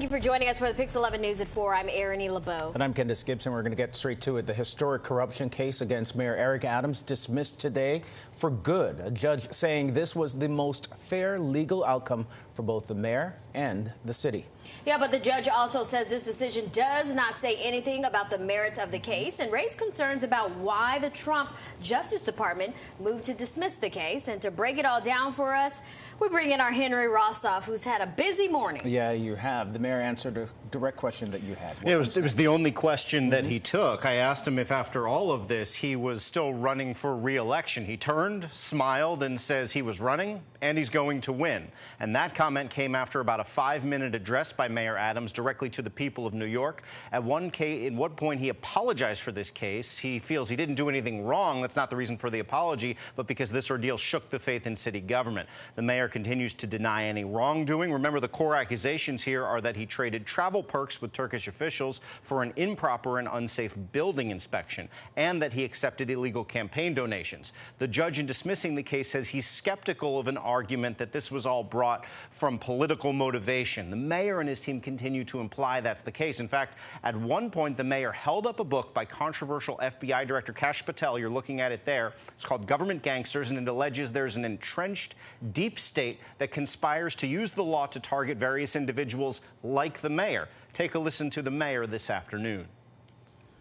Thank you for joining us for the Pix 11 News at 4. I'm Erin E. LeBeau. And I'm Candace Gibson. We're going to get straight to it. The historic corruption case against Mayor Eric Adams dismissed today for good. A judge saying this was the most fair legal outcome for both the mayor and the city. Yeah, but the judge also says this decision does not say anything about the merits of the case and raised concerns about why the Trump Justice Department moved to dismiss the case. And to break it all down for us, we bring in our Henry Rossoff, who's had a busy morning. Yeah, you have. The mayor answered a direct question that you had. It was the only question that he took. I asked him if after all of this he was still running for re-election. He turned, smiled, and says he was running and he's going to win. And that comment came after about a 5-minute address by Mayor Adams directly to the people of New York. At one point he apologized for this case. He feels he didn't do anything wrong. That's not the reason for the apology, but because this ordeal shook the faith in city government. The mayor continues to deny any wrongdoing. Remember, the core accusations here are that he traded travel perks with Turkish officials for an improper and unsafe building inspection, and that he accepted illegal campaign donations. The judge in dismissing the case says he's skeptical of an argument that this was all brought from political motivation. The mayor and his team continue to imply that's the case. In fact, at one point, the mayor held up a book by controversial FBI Director Kash Patel. You're looking at it there. It's called Government Gangsters, and it alleges there's an entrenched deep state that conspires to use the law to target various individuals like the mayor. Take a listen to the mayor this afternoon.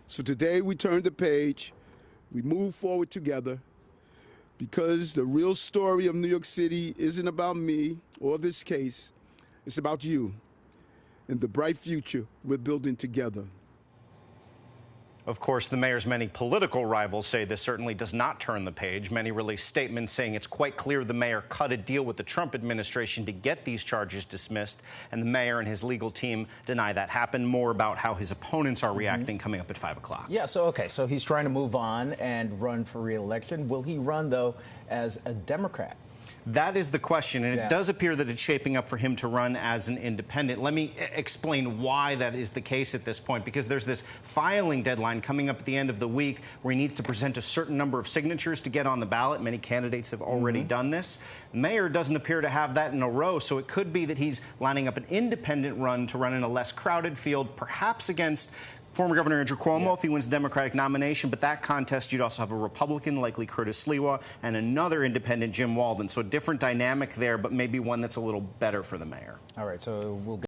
So today we turn the page, we move forward together, because the real story of New York City isn't about me or this case. It's about you and the bright future we're building together. Of course, the mayor's many political rivals say this certainly does not turn the page. Many released statements saying it's quite clear the mayor cut a deal with the Trump administration to get these charges dismissed, and the mayor and his legal team deny that happened. More about how his opponents are reacting coming up at 5 o'clock. Yeah, so he's trying to move on and run for re-election. Will he run, though, as a Democrat? That is the question, and it does appear that it's shaping up for him to run as an independent. Let me explain why that is the case at this point, because there's this filing deadline coming up at the end of the week where he needs to present a certain number of signatures to get on the ballot. Many candidates have already done this. The mayor doesn't appear to have that in a row, so it could be that he's lining up an independent run to run in a less crowded field, perhaps against former Governor Andrew Cuomo if he wins the Democratic nomination. But that contest, you'd also have a Republican, likely Curtis Sliwa, and another independent, Jim Walden. So a different dynamic there, but maybe one that's a little better for the mayor. All right, so we'll get